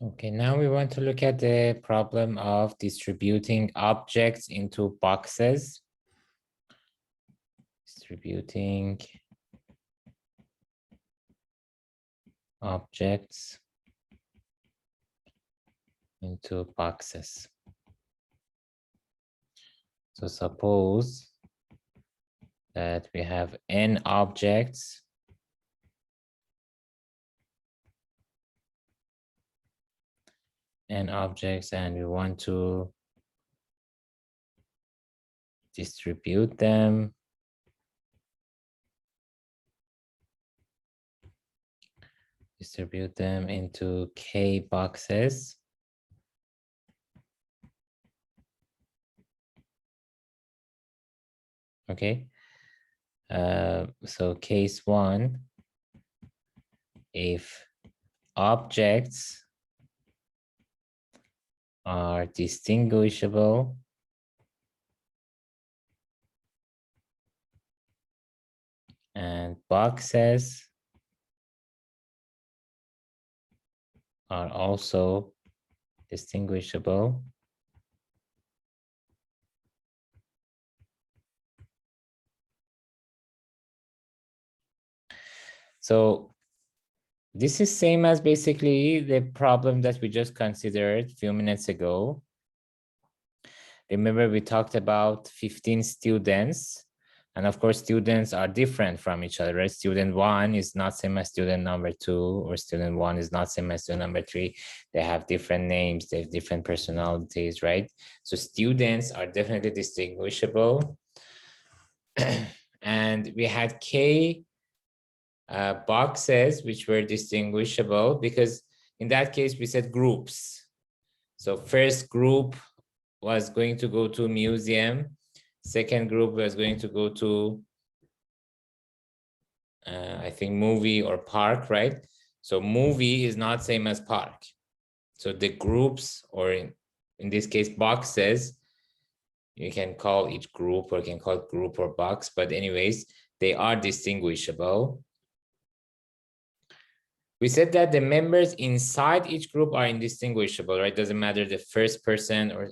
Okay, now we want to look at the problem of distributing objects into boxes. Distributing objects into boxes. So suppose that we have n objects and we want to distribute them into k boxes. Okay, so case one, if objects are distinguishable and boxes are also distinguishable, so this is same as basically the problem that we just considered a few minutes ago. Remember, we talked about 15 students, and of course, students are different from each other, right? Student one is not same as student number two, or student one is not same as student number three. They have different names, they have different personalities, right? So students are definitely distinguishable. And we had K boxes, which were distinguishable, because in that case, we said groups. So first group was going to go to museum. Second group was going to go to, I think, movie or park, right? So movie is not same as park. So the groups, or in this case, boxes, you can call each group, or you can call it group or box, but anyways, they are distinguishable. We said that the members inside each group are indistinguishable, right? Doesn't matter the first person, or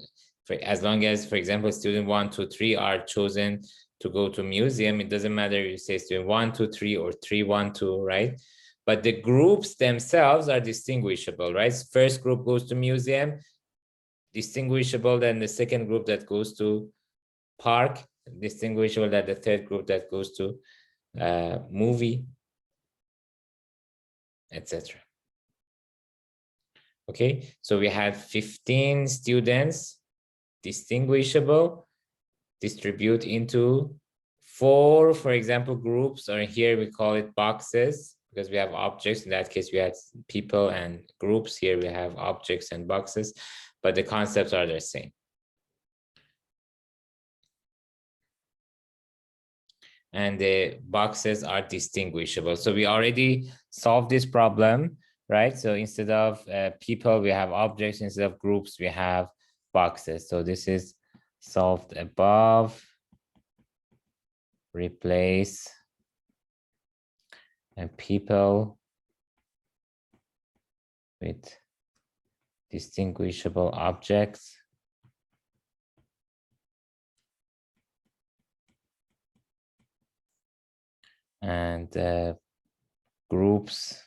as long as, for example, student 1, 2, 3 are chosen to go to museum, it doesn't matter if you say student 1, 2, 3 or 3, 1, 2, right? But the groups themselves are distinguishable, right? First group goes to museum, distinguishable than the second group that goes to park, distinguishable than the third group that goes to movie, etc. Okay, so we had 15 students, distinguishable, distribute into 4, for example, groups, or here we call it boxes, because we have objects. In that case, we had people and groups. Here we have objects and boxes, but the concepts are the same. And the boxes are distinguishable. So we already solved this problem, right? So instead of people, we have objects. Instead of groups, we have boxes. So this is solved above. Replace and people with distinguishable objects. And groups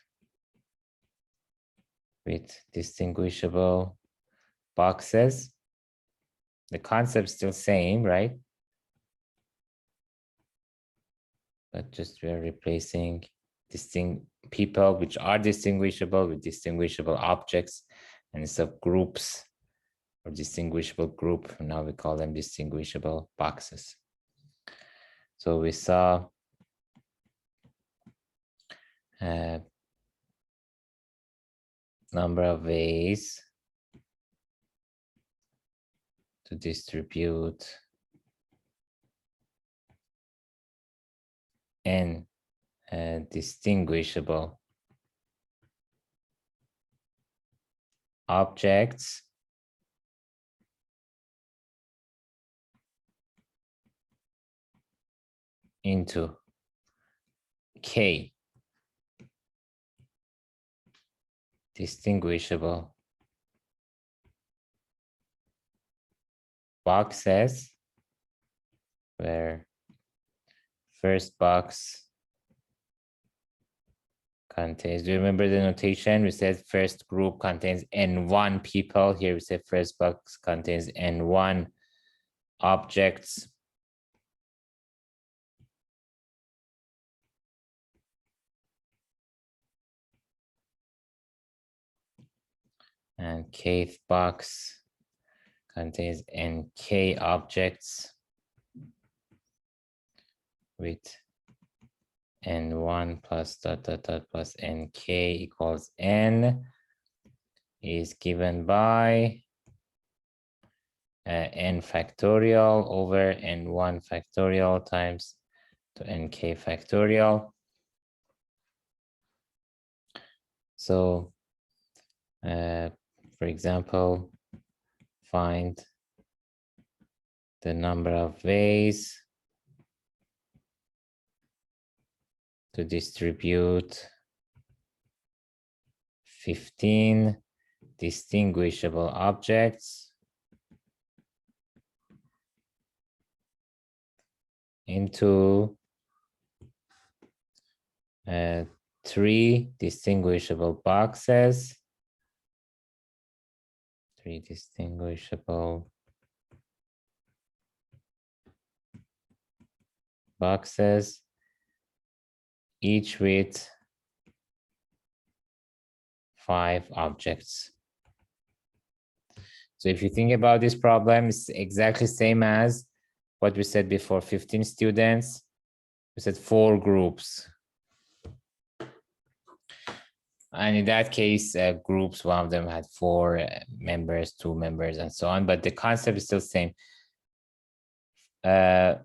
with distinguishable boxes. The concept's still same, right? But just we're replacing people which are distinguishable with distinguishable objects, and instead of groups or distinguishable group, now we call them distinguishable boxes. So we saw a number of ways to distribute n distinguishable objects into k distinguishable boxes where first box contains, do you remember the notation? We said first group contains N1 people. Here we say first box contains N1 objects. And kth box contains Nk objects with N1 plus dot dot dot plus Nk equals N is given by N factorial over N1 factorial times to Nk factorial. So, for example, find the number of ways to distribute 15 distinguishable objects into 3 distinguishable boxes. 3 distinguishable boxes, each with 5 objects. So if you think about this problem, it's exactly same as what we said before, 15 students. We said 4 groups. And in that case, groups, one of them had 4 members, 2 members, and so on. But the concept is still the same.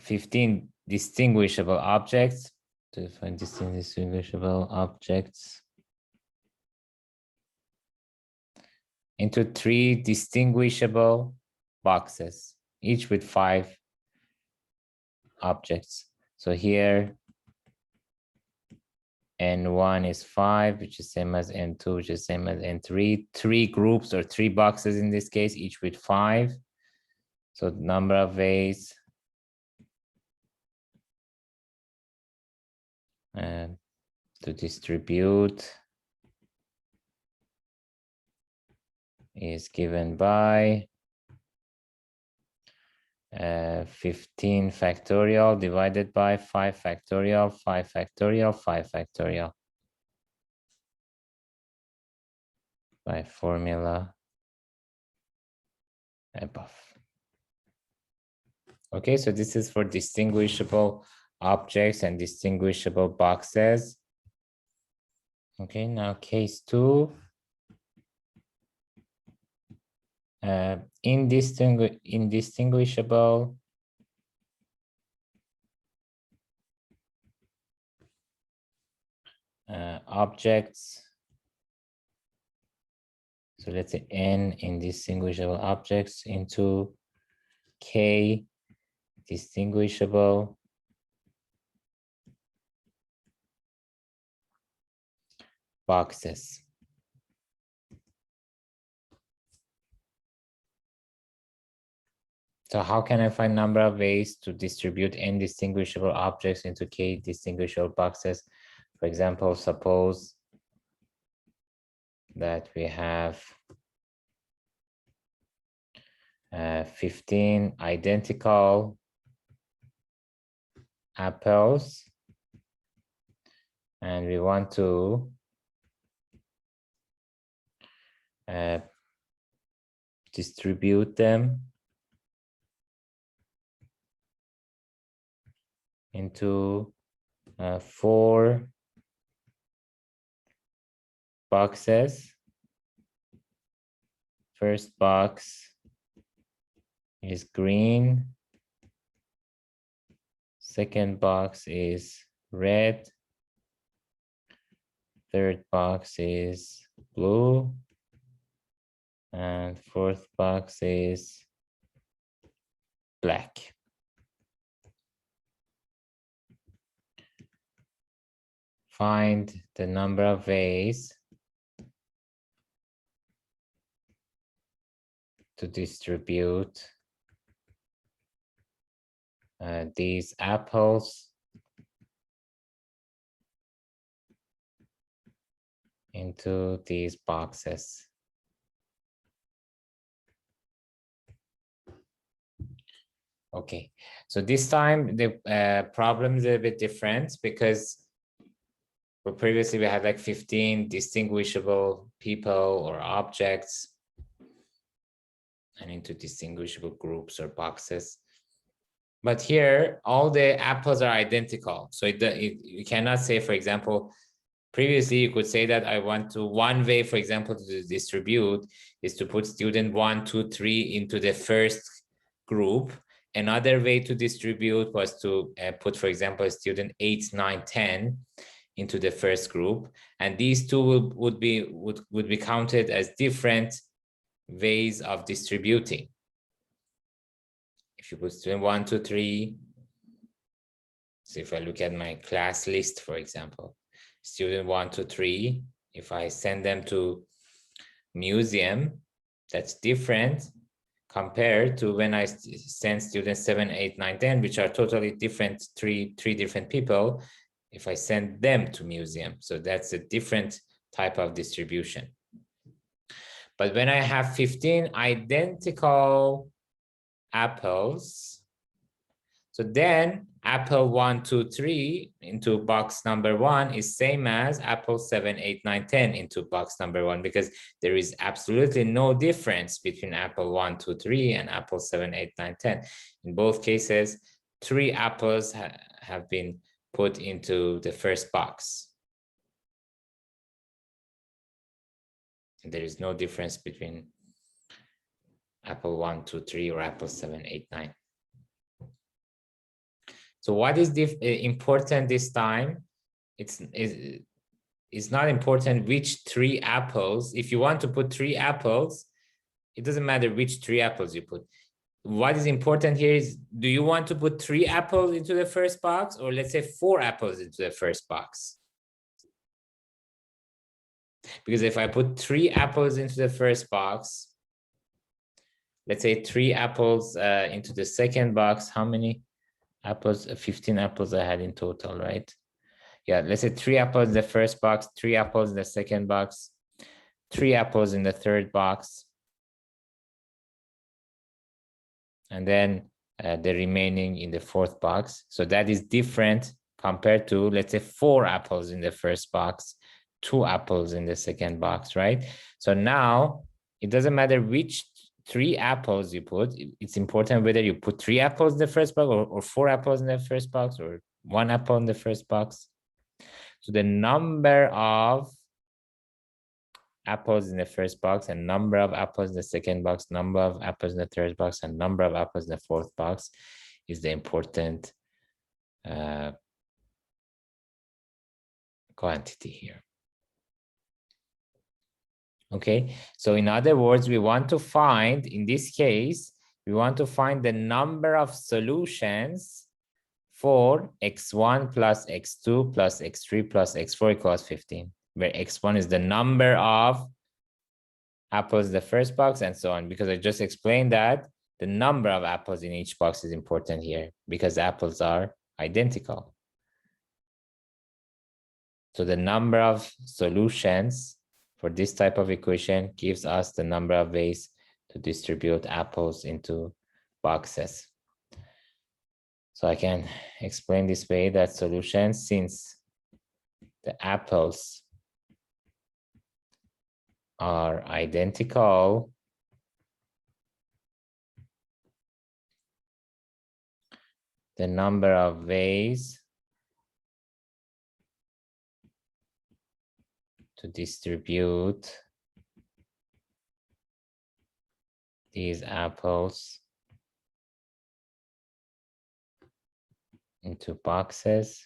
15 distinguishable objects. To define distinguishable objects into 3 distinguishable boxes, each with 5 objects. So here, N1 is 5, which is same as N2, which is same as N3. 3 groups or 3 boxes in this case, each with 5. So the number of ways to distribute is given by 15 factorial divided by 5 factorial, 5 factorial, 5 factorial by formula above. Okay, so this is for distinguishable objects and distinguishable boxes. Okay, now case 2. Indistinguishable objects. So let's say N indistinguishable objects into K distinguishable boxes. So how can I find number of ways to distribute N distinguishable objects into K distinguishable boxes? For example, suppose that we have 15 identical apples, and we want to distribute them into 4 boxes. First box is green. Second box is red. Third box is blue. And fourth box is black. Find the number of ways to distribute these apples into these boxes. Okay, so this time the problem is a bit different because previously we had like 15 distinguishable people or objects and into distinguishable groups or boxes. But here, all the apples are identical. So you cannot say, for example, previously you could say that I want to, one way, for example, to distribute is to put student 1, 2, 3 into the first group. Another way to distribute was to put, for example, student 8, 9, 10 into the first group. And these two would be counted as different ways of distributing. If you put student 1, 2, 3, so if I look at my class list, for example, student 1, 2, 3, if I send them to museum, that's different compared to when I send students 7, 8, 9, 10, which are totally different, three different people, if I send them to museum. So that's a different type of distribution. But when I have 15 identical apples, so then apple 1, 2, 3 into box number 1 is same as apple 7, 8, 9, 10 into box number 1, because there is absolutely no difference between apple 1, 2, 3 and apple 7, 8, 9, 10. In both cases, 3 apples have been put into the first box. There is no difference between apple 1, 2, 3 or apple 7, 8, 9. So what is important this time? It's not important which 3 apples. If you want to put 3 apples, it doesn't matter which 3 apples you put. What is important here is, do you want to put 3 apples into the first box, or let's say 4 apples into the first box? Because if I put 3 apples into the first box, let's say 3 apples into the second box, how many apples? 15 apples I had in total, right? Yeah, let's say 3 apples in the first box, 3 apples in the second box, 3 apples in the third box, and then the remaining in the fourth box. So that is different compared to, let's say, 4 apples in the first box, 2 apples in the second box, right? So now it doesn't matter which 3 apples you put. It's important whether you put 3 apples in the first box or 4 apples in the first box or 1 apple in the first box. So the number of apples in the first box and number of apples in the second box, number of apples in the third box, and number of apples in the fourth box is the important quantity here. Okay, so in other words, we want to find, in this case, we want to find the number of solutions for x1 plus x2 plus x3 plus x4 equals 15, where x1 is the number of apples in the first box and so on, because I just explained that the number of apples in each box is important here because apples are identical. So the number of solutions for this type of equation gives us the number of ways to distribute apples into boxes. So I can explain this way that solutions, since the apples are identical, the number of ways to distribute these apples into boxes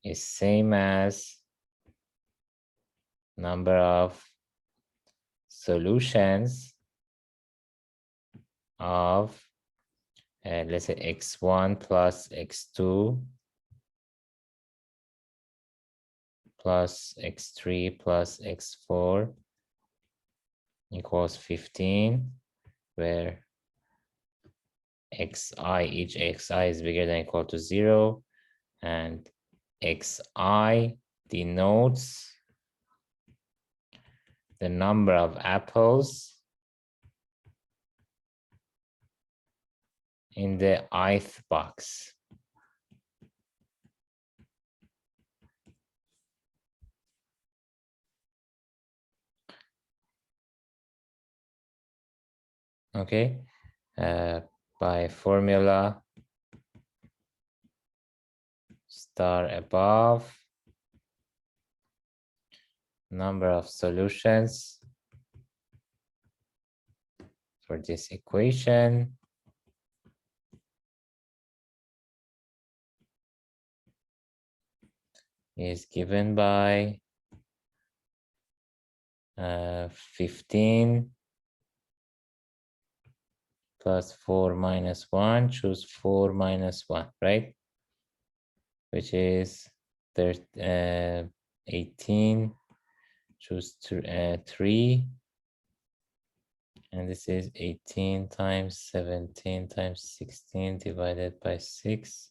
is same as number of solutions of let's say x1 plus x2 plus x3 plus x4 equals 15, where xi, each xi is bigger than or equal to 0, and xi denotes the number of apples in the ith box. Okay, by formula star above, number of solutions for this equation is given by 15 plus 4 minus 1, choose 4 minus 1, right? Which is 18, choose 3, and this is 18 times 17 times 16 divided by 6.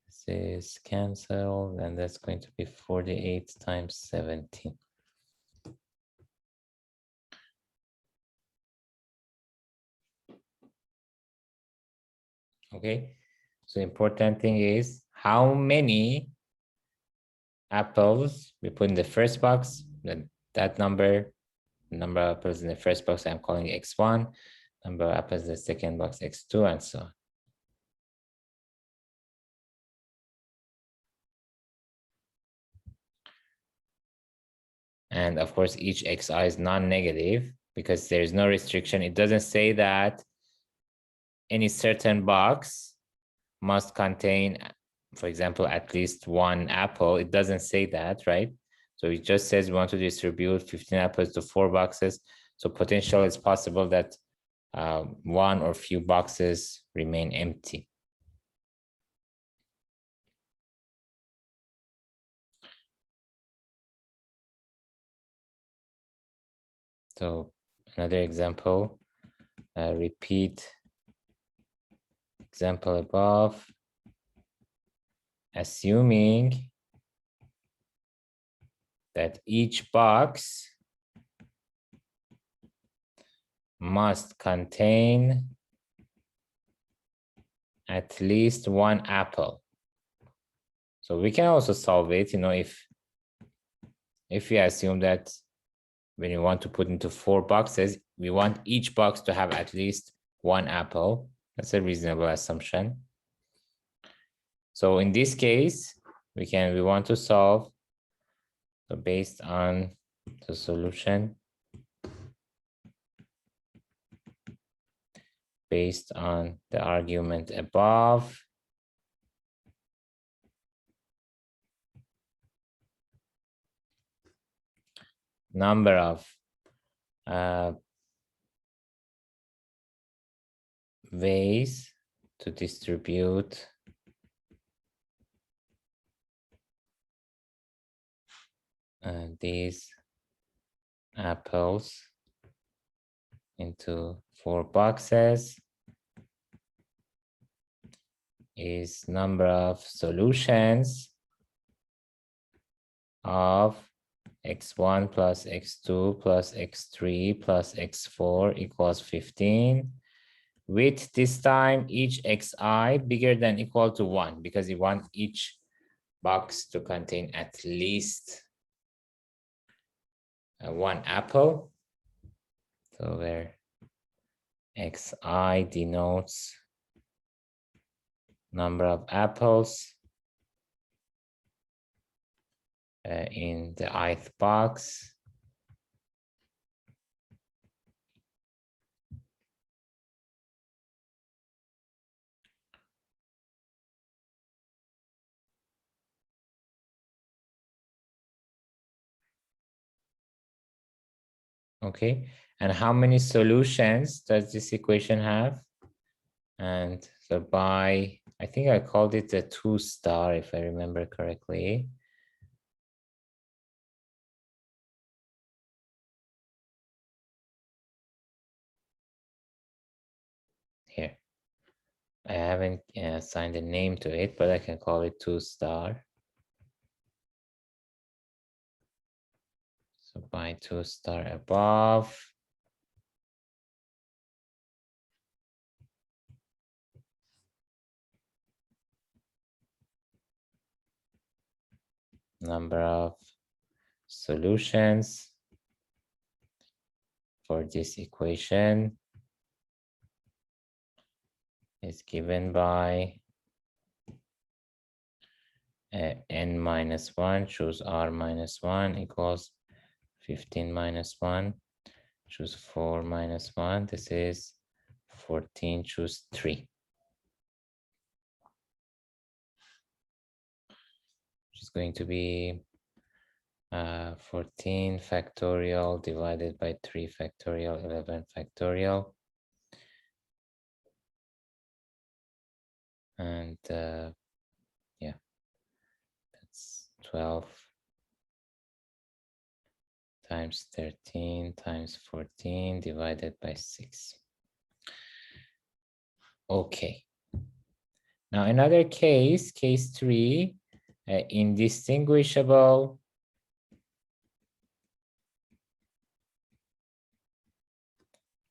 This is canceled, and that's going to be 48 times 17. Okay, so important thing is how many apples we put in the first box, then that number of apples in the first box I'm calling x1, number of apples in the second box x2, and so on. And of course, each xi is non-negative because there's no restriction. It doesn't say that any certain box must contain, for example, at least one apple. It doesn't say that, right? So it just says we want to distribute 15 apples to 4 boxes. So potentially it's possible that one or few boxes remain empty. So another example, repeat example above, assuming that each box must contain at least one apple. So we can also solve it, if we assume that when you want to put into 4 boxes, we want each box to have at least one apple. That's a reasonable assumption. So in this case, we want to solve. So based on the solution, based on the argument above, number of ways to distribute these apples into 4 boxes is number of solutions of x1 plus x2 plus x3 plus x4 equals 15, with this time each xi bigger than or equal to 1, because you want each box to contain at least one apple. So where xi denotes number of apples in the ith box. Okay, and how many solutions does this equation have? And so by, I think I called it a 2 star, if I remember correctly. I haven't assigned a name to it, but I can call it 2 star. So by 2 star above, number of solutions for this equation is given by n minus 1, choose r minus 1 equals 15 minus 1, choose 4 minus 1. This is 14, choose 3. Which is going to be 14 factorial divided by 3 factorial, 11 factorial. And yeah, that's 12 times 13 times 14 divided by 6. Okay. Now another case, case 3, indistinguishable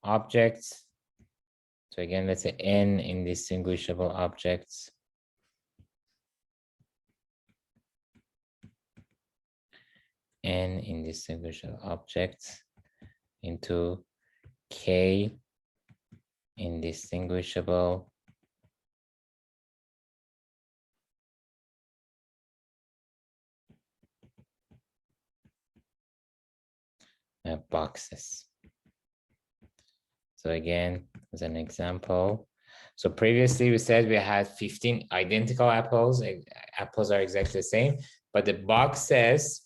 objects. So again, let's say n indistinguishable objects. N indistinguishable objects into k indistinguishable boxes. So again, as an example, so previously we said we had 15 identical apples. Apples are exactly the same, but the boxes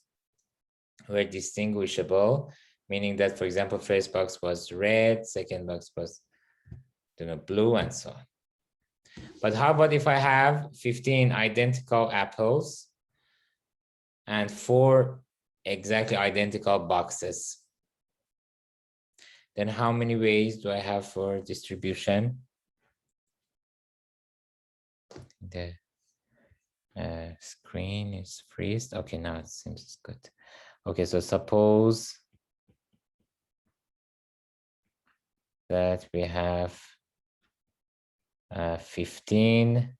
were distinguishable, meaning that, for example, first box was red, second box was blue, and so on. But how about if I have 15 identical apples and 4 exactly identical boxes? Then how many ways do I have for distribution? The screen is freezed. Okay, now it seems it's good. Okay, so suppose that we have 15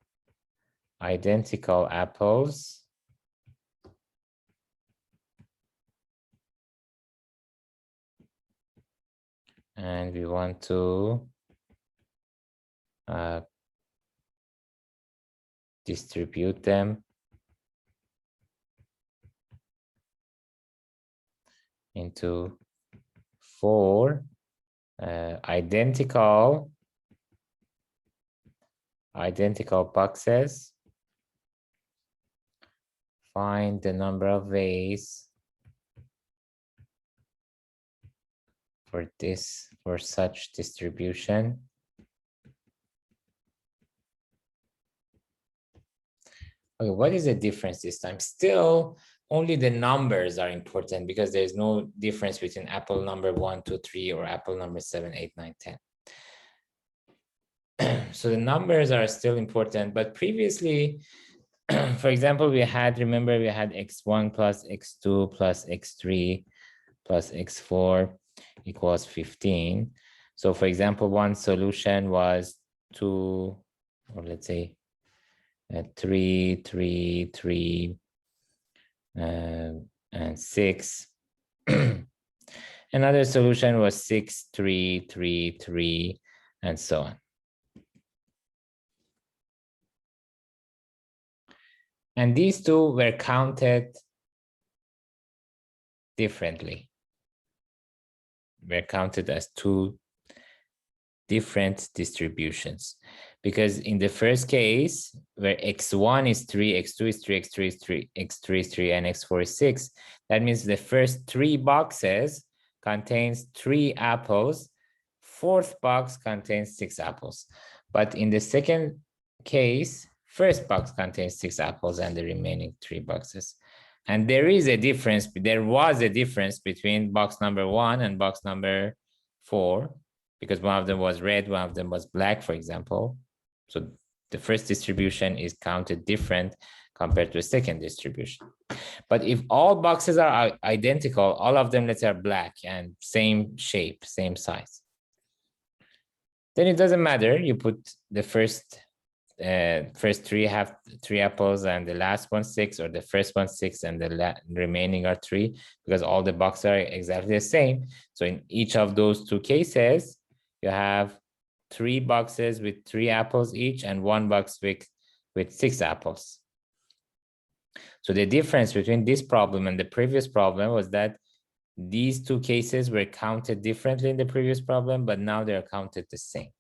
identical apples. And we want to distribute them into 4 identical boxes. Find the number of ways for such distribution. Okay, what is the difference this time? Still, only the numbers are important because there's no difference between apple number 1, 2, 3 or apple number 7, 8, 9, 10. So the numbers are still important, but previously, for example, remember we had x1 plus x2 plus x3 plus x4 equals 15. So for example, one solution was 2, or let's say 3, 3, 3, and 6. Another solution was 6, 3, 3, 3, and so on. And these two were counted differently. Were counted as 2 different distributions. Because in the first case, where x1 is 3, x2 is 3, x3 is 3, x3 is 3, and x4 is 6, that means the first 3 boxes contains 3 apples. 4th box contains 6 apples. But in the second case, first box contains 6 apples and the remaining 3 boxes. And there was a difference between box number 1 and box number 4, because one of them was red, one of them was black, for example. So the first distribution is counted different compared to the second distribution. But if all boxes are identical, all of them, let's say, are black and same shape, same size, then it doesn't matter. You put the first three have 3 apples and the last one 6, or the first one 6 and the remaining are 3, because all the boxes are exactly the same. So in each of those 2 cases, you have 3 boxes with 3 apples each and 1 box with 6 apples. So the difference between this problem and the previous problem was that these 2 cases were counted differently in the previous problem, but now they're counted the same.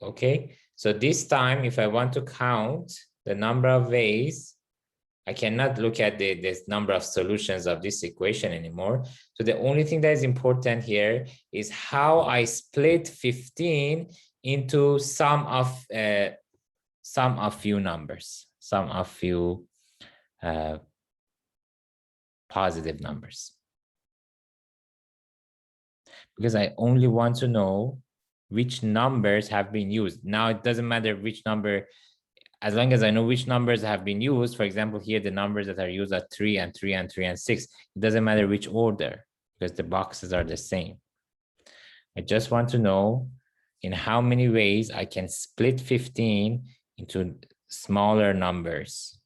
Okay, so this time, if I want to count the number of ways, I cannot look at the number of solutions of this equation anymore. So the only thing that is important here is how I split 15 into sum of few numbers, sum of few positive numbers. Because I only want to know which numbers have been used. Now it doesn't matter which number, as long as I know which numbers have been used. For example, here the numbers that are used are 3 and 3 and 3 and 6. It doesn't matter which order because the boxes are the same. I just want to know in how many ways I can split 15 into smaller numbers.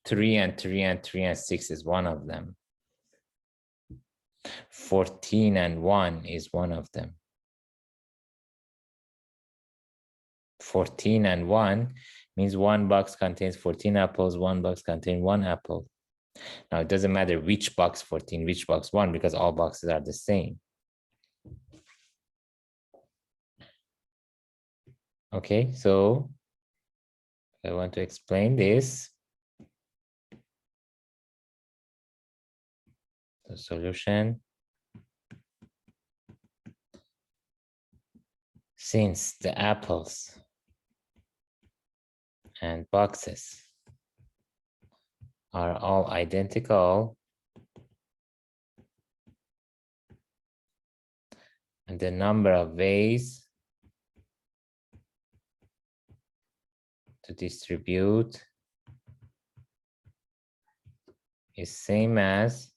3 and 3 and 3 and 6 is one of them. 14 and 1 is one of them. 14 and 1 means 1 box contains 14 apples, 1 box contains 1 apple. Now, it doesn't matter which box 14, which box 1, because all boxes are the same. Okay, so I want to explain this. The solution. Since the apples and boxes are all identical, and the number of ways to distribute is same as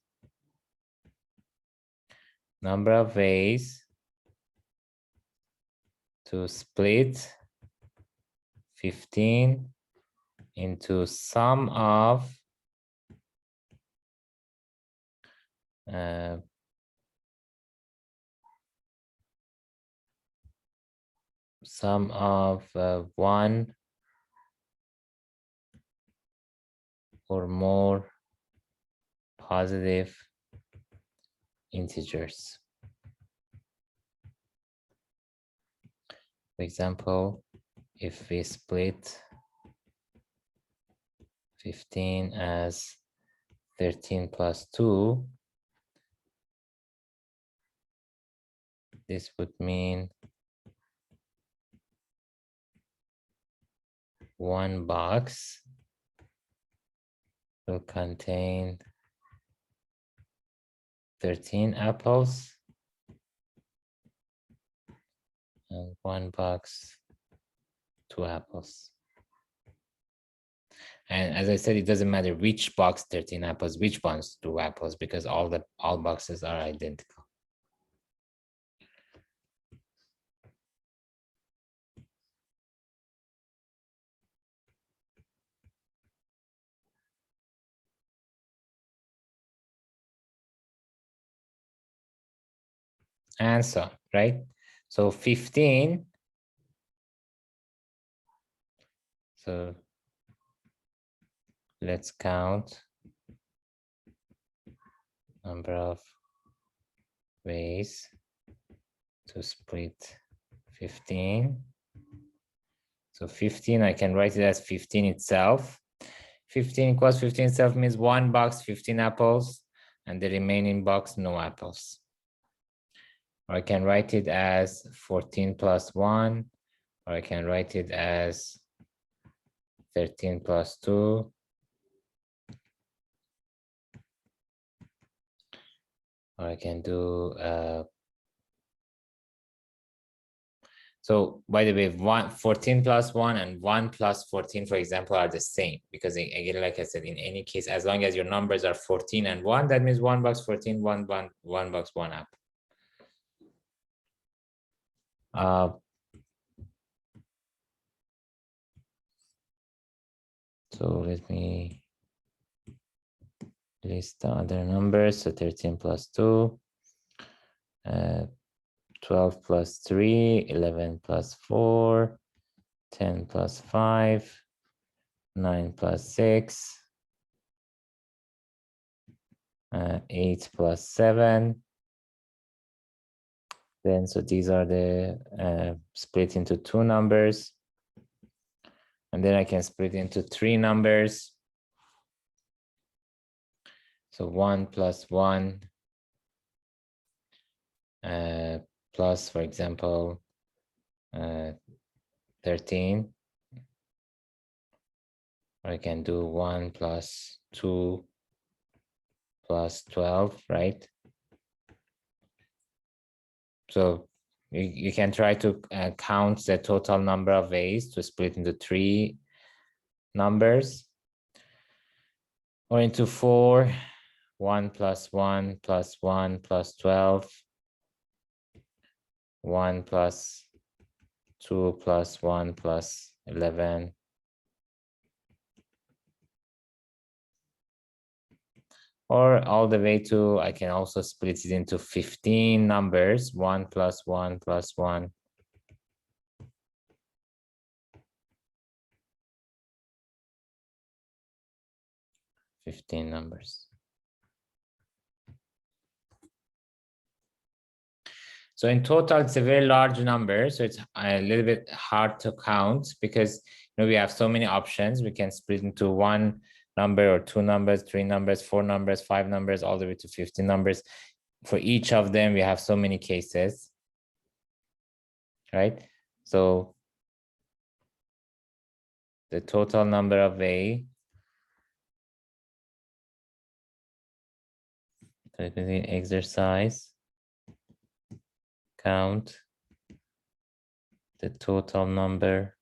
number of ways to split 15 into sum of one or more positive integers. For example, if we split 15 as 13 plus 2, this would mean 1 box will contain 13 apples and 1 box 2 apples. And as I said, it doesn't matter which box 13 apples, which ones 2 apples, because all boxes are identical. And so, right? So 15. So let's count number of ways to split 15. So 15, I can write it as 15 itself. 15 equals 15 itself means 1 box, 15 apples, and the remaining box, no apples. Or I can write it as 14 plus 1, or I can write it as 13 plus 2. or I can do so by the way, 14 plus 1 and 1 plus 14, for example, are the same because again, like I said, in any case, as long as your numbers are 14 and 1, that means 1 box 14, 1 box 1 up. So let me list the other numbers. So 13 plus 2, 12 plus 3, 11 plus 4, 10 plus 5, 9 plus 6, 8 plus 7. Then, so these are the split into 2 numbers. And then I can split into 3 numbers. So 1 plus 1 plus, for example, 13. Or I can do 1 plus 2 plus 12, right? So you can try to count the total number of ways to split into 3 numbers or into 4, 1 plus 1 plus 1 plus 12, 1 plus 2 plus 1 plus 11, or all the way to, I can also split it into 15 numbers, 1 plus 1 plus 1. 15 numbers. So in total, it's a very large number. So it's a little bit hard to count because we have so many options. We can split into 1 number or 2 numbers, 3 numbers, 4 numbers, 5 numbers, all the way to 15 numbers. For each of them, we have so many cases, right? So the total number of ways, exercise, count the total number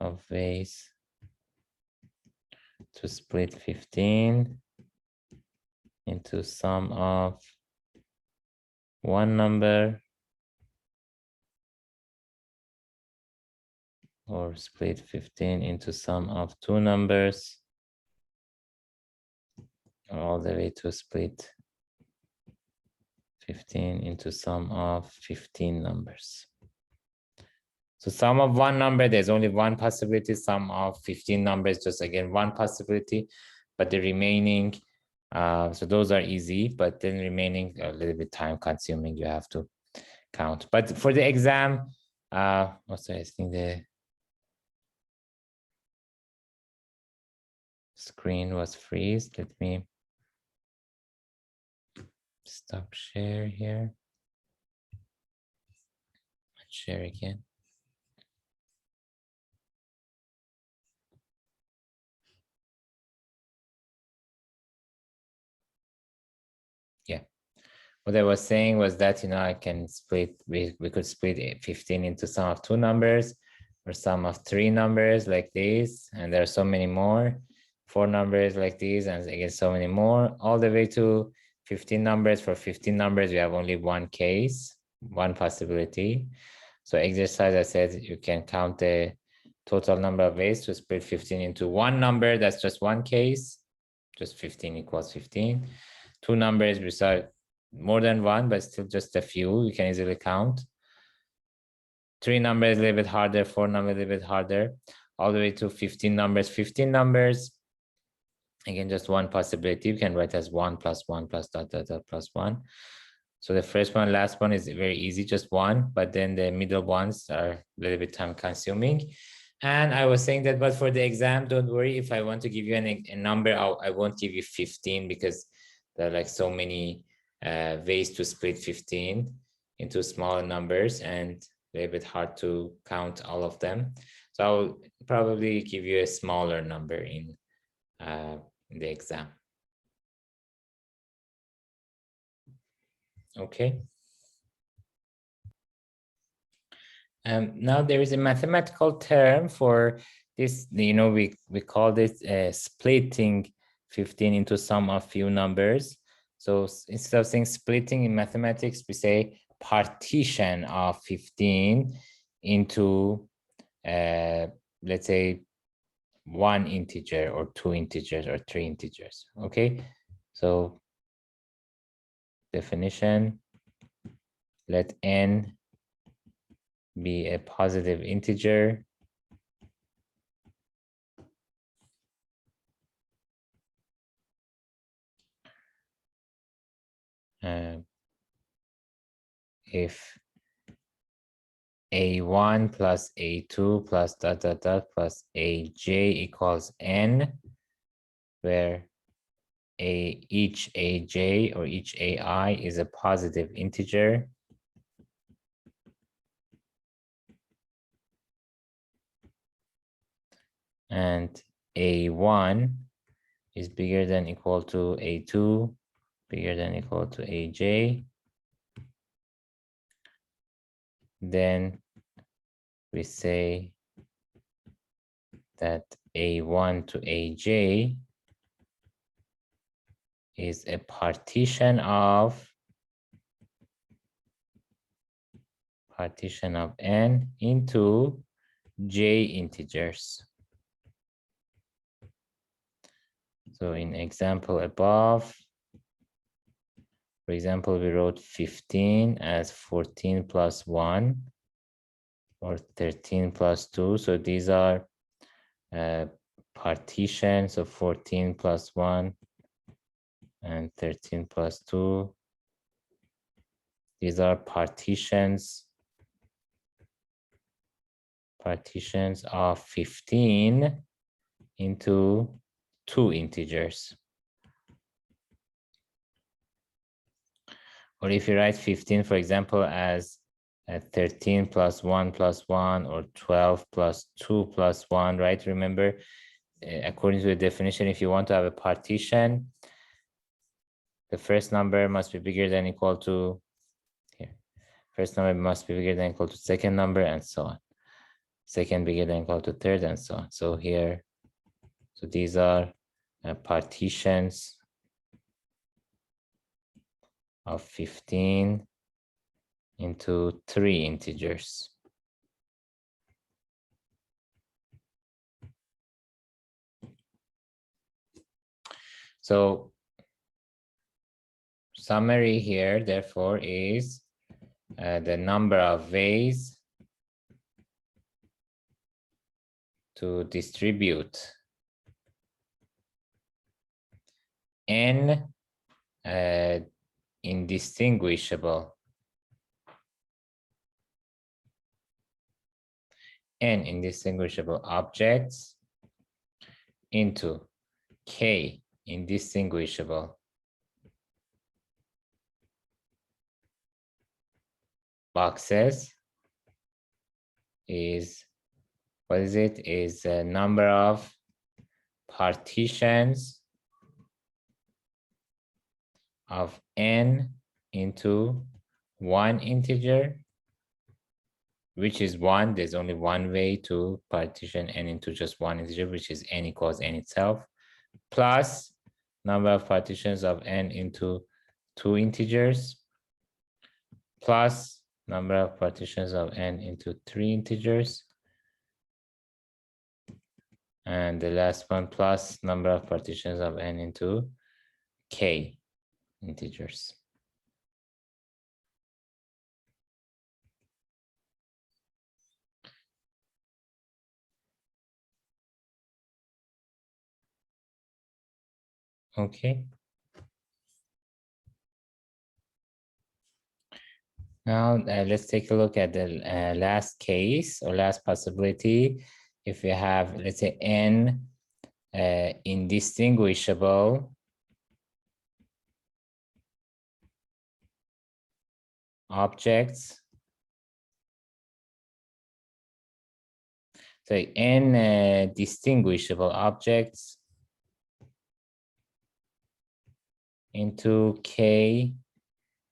of ways to split 15 into sum of 1 number or split 15 into sum of 2 numbers, or all the way to split 15 into sum of 15 numbers. So sum of 1 number, there's only 1 possibility. Sum of 15 numbers, just again 1 possibility. But the remaining, so those are easy, but then remaining a little bit time consuming, you have to count. But for the exam, also I think the screen was freeze. Let me stop share here. Share again. Yeah. What I was saying was that, I can split, we could split 15 into sum of 2 numbers or sum of 3 numbers like this. And there are so many more, 4 numbers like these, and again, so many more, all the way to 15 numbers. For 15 numbers, we have only 1 case, 1 possibility. So exercise, I said, you can count the total number of ways to split 15 into 1 number. That's just 1 case, just 15 equals 15. 2 numbers beside more than 1, but still just a few, you can easily count. 3 numbers a little bit harder, 4 numbers a little bit harder, all the way to 15 numbers. 15 numbers, again, just 1 possibility. You can write as 1 plus 1 plus dot dot dot plus 1. So the first one, last one is very easy, just 1, but then the middle ones are a little bit time consuming. And I was saying that, but for the exam, don't worry. If I want to give you a number, I won't give you 15 because there are like so many ways to split 15 into smaller numbers and a little bit hard to count all of them. So I'll probably give you a smaller number in the exam. Okay. Now there is a mathematical term for this, we call this splitting 15 into sum of few numbers. So instead of saying splitting in mathematics, we say partition of 15 into, let's say, one integer or two integers or three integers. Okay, so definition, let n be a positive integer if a1 plus a2 plus dot dot dot plus aj equals n, where each aj or each ai is a positive integer, and a1 is bigger than equal to a2, bigger than equal to aj, then we say that a1 to aj is a partition of n into j integers. So in example above, for example, we wrote 15 as 14 plus 1 or 13 plus 2. So these are partitions of 14 plus 1 and 13 plus 2. These are partitions of 15 into two integers. Or if you write 15, for example, as 13 plus 1 plus 1 or 12 plus 2 plus 1, right? Remember, according to the definition, if you want to have a partition, the first number must be bigger than equal to, here, first number must be bigger than equal to second number, and so on. Second bigger than equal to third, and so on. So here, so these are partitions of 15 into three integers. So summary here, therefore, is the number of ways to distribute n indistinguishable objects into k indistinguishable boxes is, what is it? Is a number of partitions of n into one integer, which is one. There's only one way to partition n into just one integer, which is n equals n itself, plus number of partitions of n into two integers, plus number of partitions of n into three integers, and the last one plus number of partitions of n into k integers. Okay. Now let's take a look at the last case or last possibility. If we have, let's say, n indistinguishable objects. So n distinguishable objects into k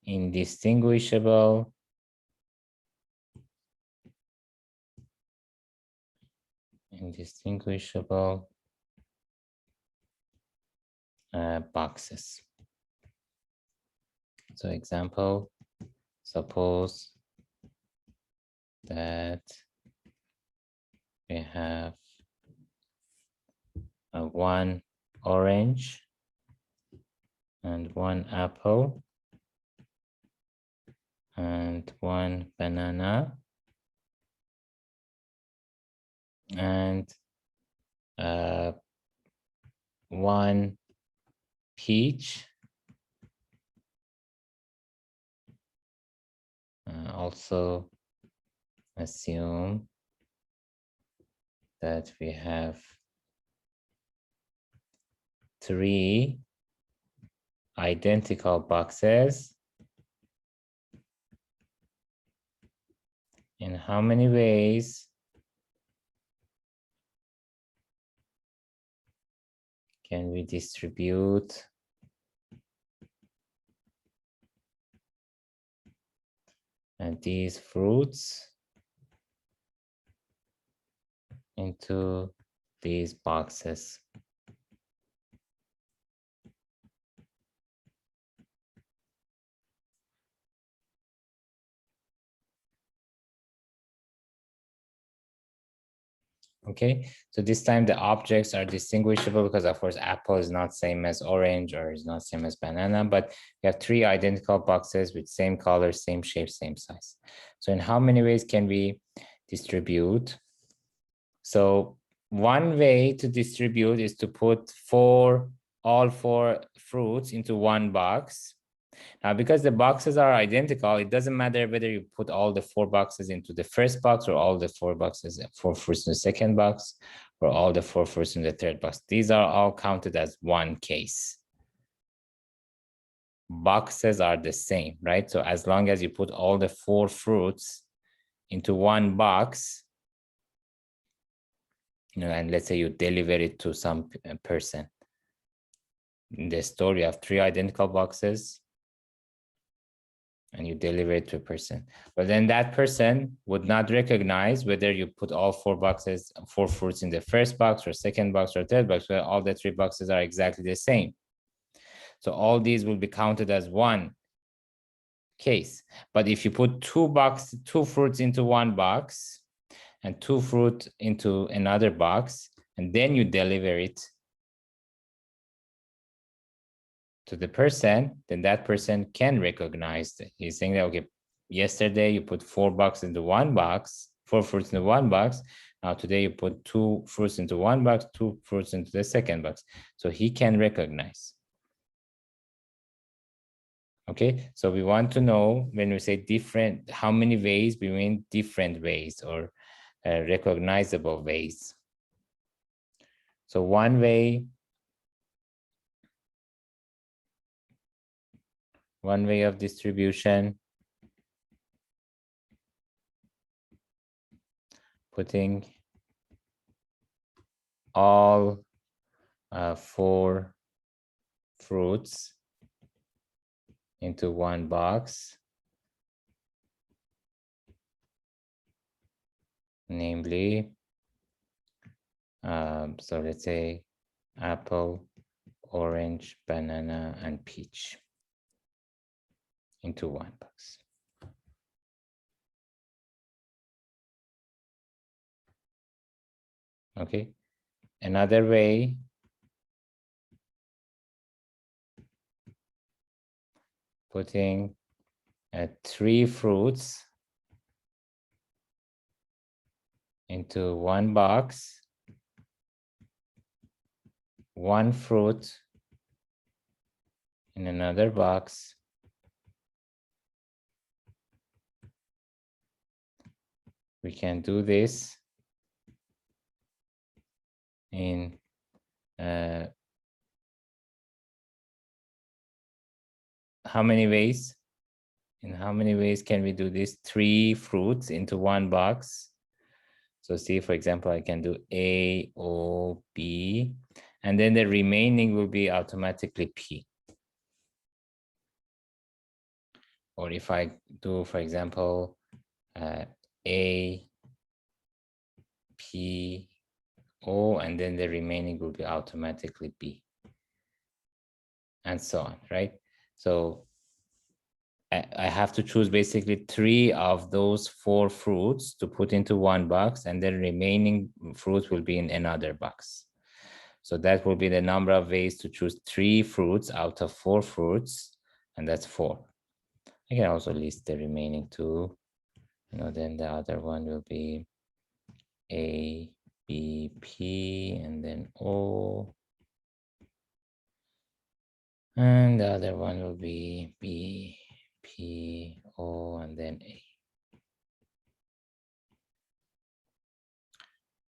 indistinguishable boxes. So example, suppose that we have one orange and one apple and one banana and one peach. Also assume that we have 3 identical boxes. In how many ways can we distribute these fruits into these boxes? Okay, so this time the objects are distinguishable because of course apple is not same as orange or is not same as banana, but we have 3 identical boxes with same color, same shape, same size. So in how many ways can we distribute? So one way to distribute is to put all four fruits into one box. Now, because the boxes are identical, it doesn't matter whether you put all the 4 boxes into the first box or all the 4 fruits in the second box or all the 4 fruits in the third box. These are all counted as one case. Boxes are the same, right? So as long as you put all the 4 fruits into one box, and let's say you deliver it to some person. In the store, you have 3 identical boxes and you deliver it to a person. But then that person would not recognize whether you put all 4 fruits in the first box or second box or third box, where all the 3 boxes are exactly the same. So all these will be counted as one case. But if you put 2 fruits into one box and 2 fruit into another box, and then you deliver it to the person, then that person can recognize that he's saying that, okay, yesterday you put 4 fruits into one box. Now today you put 2 fruits into one box, 2 fruits into the second box. So he can recognize. Okay, so we want to know when we say different, how many ways we mean different ways or recognizable ways. So one way of distribution, putting all 4 fruits into one box, namely, so let's say apple, orange, banana, and peach into one box. Okay, another way putting 3 fruits into one box, 1 fruit in another box, we can do this in how many ways? In how many ways can we do this? 3 fruits into one box. So see, for example, I can do A, O, B, and then the remaining will be automatically P. Or if I do, for example, A, P, O, and then the remaining will be automatically B, and so on, right? So I have to choose basically 3 of those 4 fruits to put into one box, and the remaining fruits will be in another box. So that will be the number of ways to choose 3 fruits out of 4 fruits, and that's 4. I can also list the remaining 2. Then the other one will be A, B, P, and then O. And the other one will be B, P, O, and then A.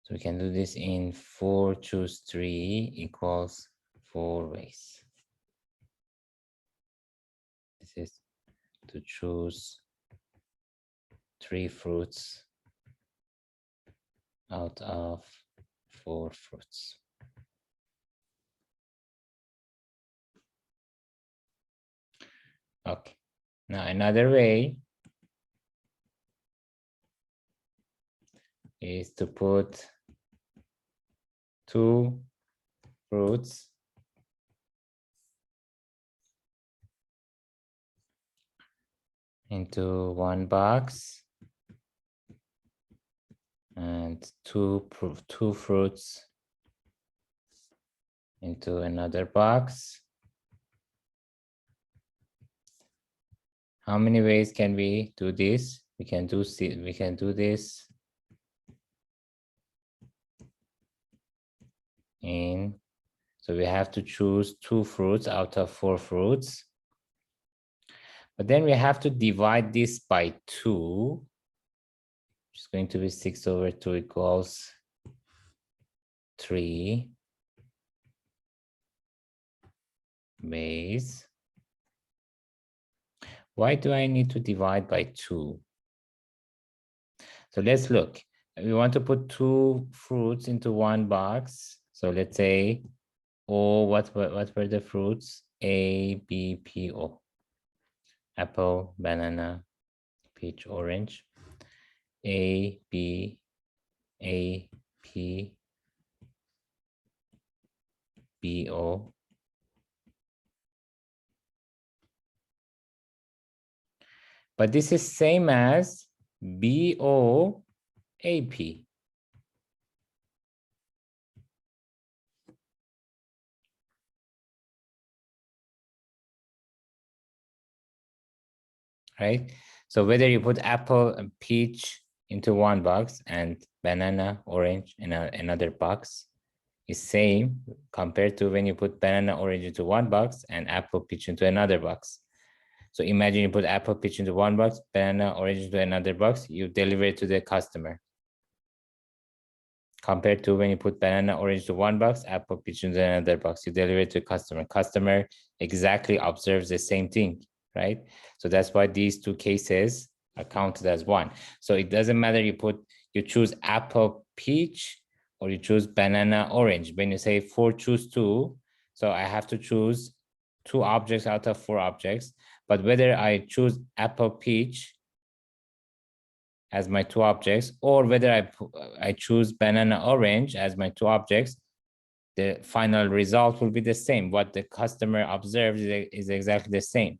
So we can do this in 4 choose 3 equals 4 ways. This is to choose 3 fruits out of 4 fruits. Okay, now another way is to put 2 fruits into one box and two fruits into another box. How many ways can we do this? We can do this in, so we have to choose 2 fruits out of 4 fruits. But then we have to divide this by 2, which is going to be 6 over 2 equals 3 ways. Why do I need to divide by 2? So let's look. We want to put 2 fruits into one box. So let's say, what were the fruits? A, B, P, O. Apple, banana, peach, orange. A, B, A, P, B, O. But this is same as B, O, A, P. Right? So whether you put apple and peach into one box and banana, orange in another box is same compared to when you put banana, orange into one box and apple, peach into another box. So imagine you put apple, peach into one box, banana, orange into another box, you deliver it to the customer. Compared to when you put banana, orange to one box, apple, peach into another box, you deliver it to customer. Customer exactly observes the same thing, right? So that's why these 2 cases are counted as one. So it doesn't matter you choose apple, peach, or you choose banana, orange. When you say 4 choose 2, so I have to choose 2 objects out of 4 objects. But whether I choose apple, peach as my 2 objects, or whether I choose banana, orange as my 2 objects, the final result will be the same. What the customer observes is exactly the same.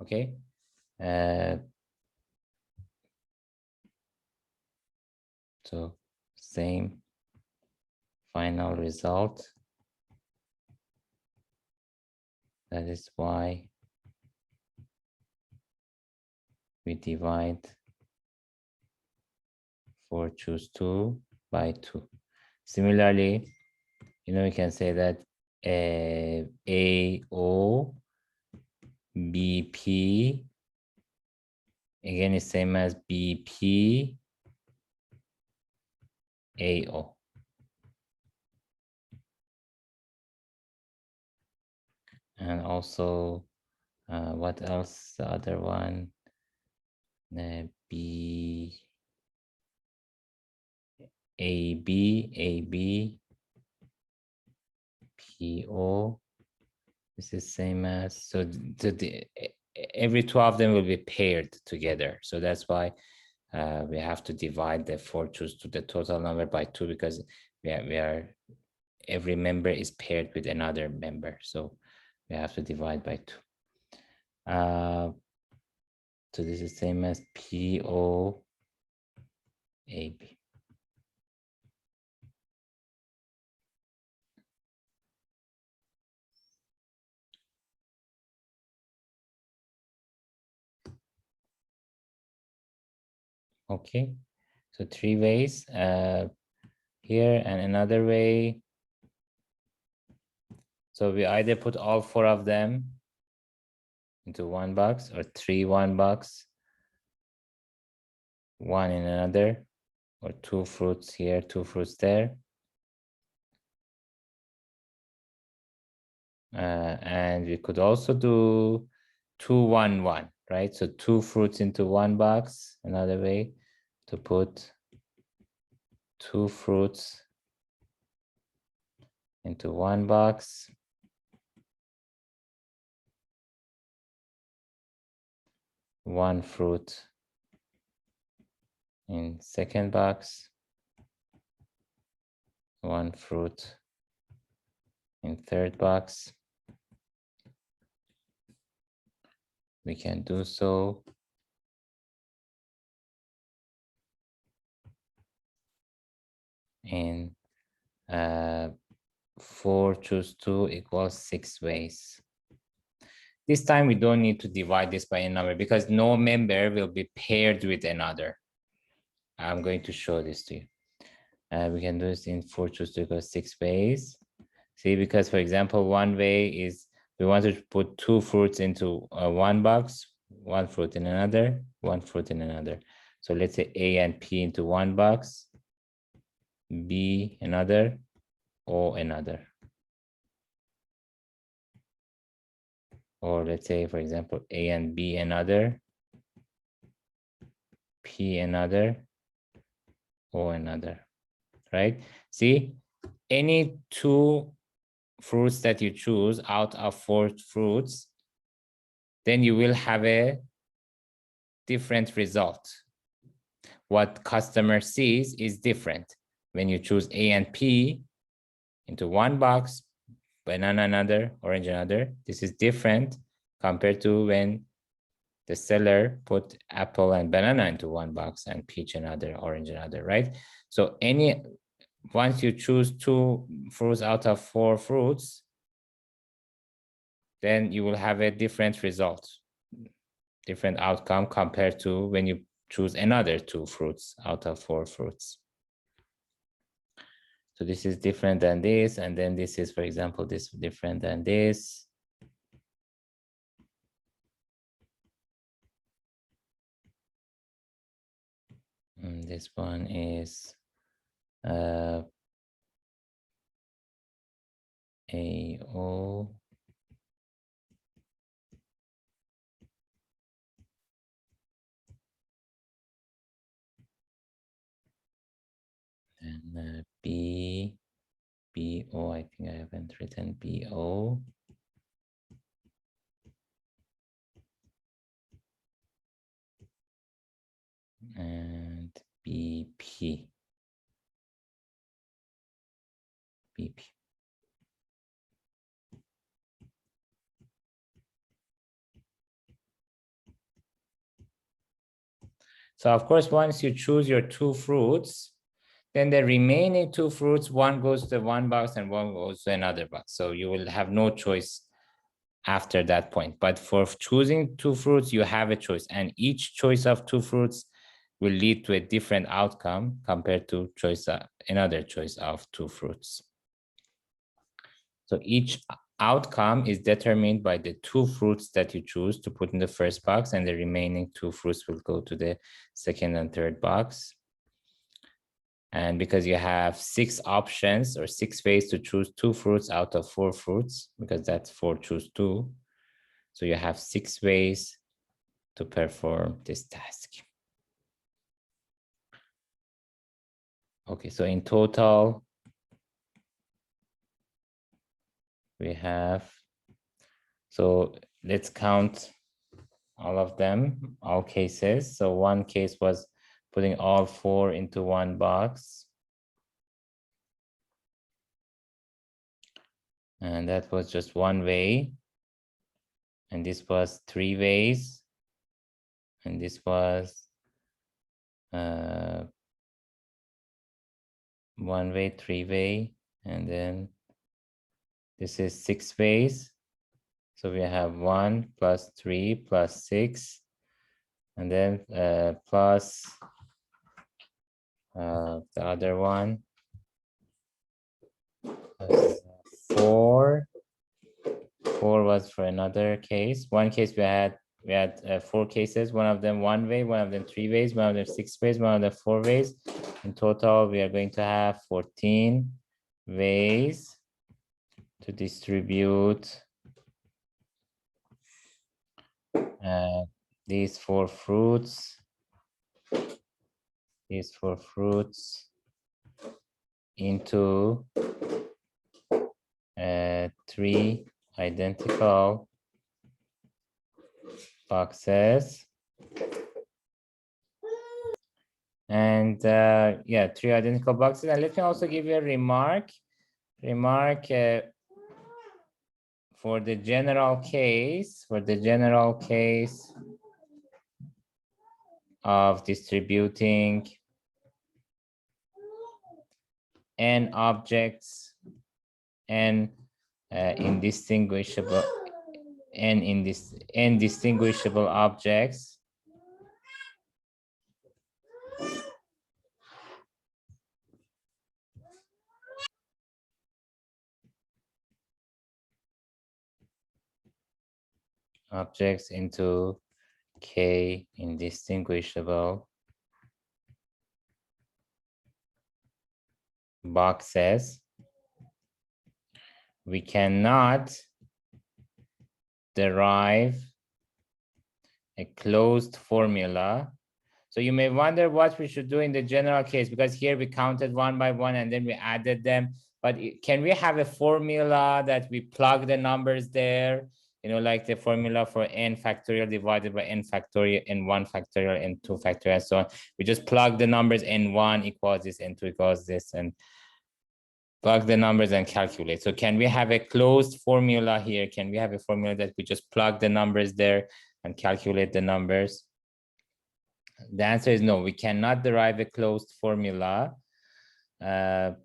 Okay. So same final result. That is why we divide 4 choose 2 by 2. Similarly, we can say that AO BP again is same as BP AO. And also, what else? The other one, B AB PO This is same as, so every two of them will be paired together. So that's why we have to divide the 4 choose to the total number by 2, because we are every member is paired with another member. So we have to divide by 2. So this is same as POAB. Okay, so 3 ways here and another way. So we either put all 4 of them into one box, or 3 one box, 1 in another, or 2 fruits here, 2 fruits there. And we could also do 2 1 1, right? So 2 fruits into one box. Another way to put 2 fruits into one box, 1 fruit in second box, 1 fruit in third box. We can do so. In 4 choose 2 equals 6 ways. This time we don't need to divide this by a number, because no member will be paired with another. I'm going to show this to you. We can do this in 4 choose 2 equals 6 ways. See, because for example, one way is we want to put 2 fruits into one box, 1 fruit in another, 1 fruit in another. So let's say A and P into one box, B another, O another. Or let's say, for example, A and B another, P another, O another, right? See, any 2 fruits that you choose out of 4 fruits, then you will have a different result. What customer sees is different. When you choose A and P into one box, banana another, orange another, this is different compared to when the seller put apple and banana into one box and peach another, orange another, right? So once you choose 2 fruits out of 4 fruits, then you will have a different result, different outcome compared to when you choose another 2 fruits out of 4 fruits. So this is different than this, and then this is, for example, this different than this. And this one is AO. And BO, I think I haven't written BO. And BP. BP. So of course, once you choose your 2 fruits, then the remaining 2 fruits, one goes to one box and one goes to another box. So you will have no choice after that point. But for choosing 2 fruits, you have a choice, and each choice of 2 fruits will lead to a different outcome compared to another choice of 2 fruits. So each outcome is determined by the 2 fruits that you choose to put in the first box, and the remaining 2 fruits will go to the second and third box. And because you have 6 options or 6 ways to choose 2 fruits out of 4 fruits, because that's 4 choose 2. So you have 6 ways to perform this task. Okay, so in total, we have So let's count all of them, all cases. So one case was putting all 4 into one box. And that was just one way. And this was 3 ways. And this was 1 way, 3 way. And then this is 6 ways. So we have 1 plus 3 plus 6. And then plus the other one, 4. 4 was for another case. One case we had 4 cases. One of them 1 way, one of them 3 ways, one of them 6 ways, one of them 4 ways. In total, we are going to have 14 ways to distribute these 4 fruits. These 4 fruits into 3 identical boxes. And yeah, 3 identical boxes. And let me also give you a remark for the general case, of distributing n objects and indistinguishable objects, into k indistinguishable boxes, we cannot derive a closed formula. So you may wonder what we should do in the general case, because here we counted 1 by 1 and then we added them. But can we have a formula that we plug the numbers there? You know, like the formula for n factorial divided by n factorial, n1 factorial, n2 factorial, and so on. We just plug the numbers, n1 equals this, n2 equals this, and plug the numbers and calculate. So can we have a closed formula here? Can we have a formula that we just plug the numbers there and calculate the numbers? The answer is no, we cannot derive a closed formula. But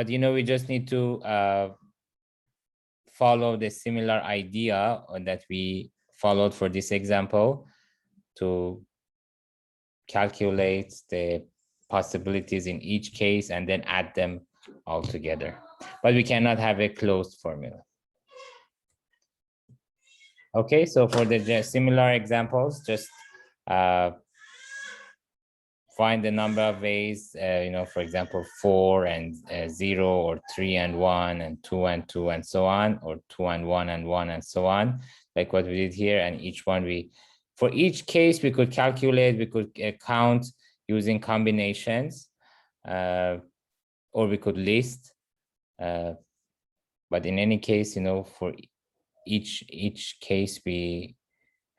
you know, we just need to follow the similar idea that we followed for this example to calculate the possibilities in each case and then add them all together. But we cannot have a closed formula. Okay, so for the similar examples, just find the number of ways, you know, for example, 4 and 0, or 3 and 1, and 2 and 2, and so on, or 2 and 1 and 1, and so on, like what we did here. And each one for each case, we could calculate, we could count using combinations, or we could list. But in any case, you know, for each case, we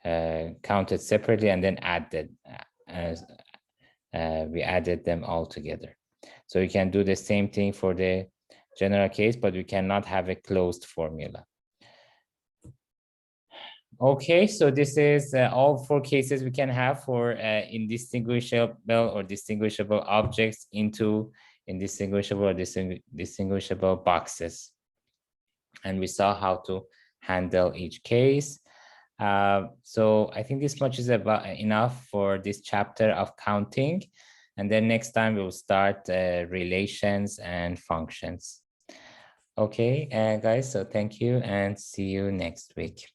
counted separately and then added we added them all together. So we can do the same thing for the general case, but we cannot have a closed formula. Okay, so this is all 4 cases we can have for indistinguishable or distinguishable objects into indistinguishable or distinguishable boxes. And we saw how to handle each case. So I think this much is about enough for this chapter of counting. And then next time we'll start relations and functions. Okay, guys, so thank you and see you next week.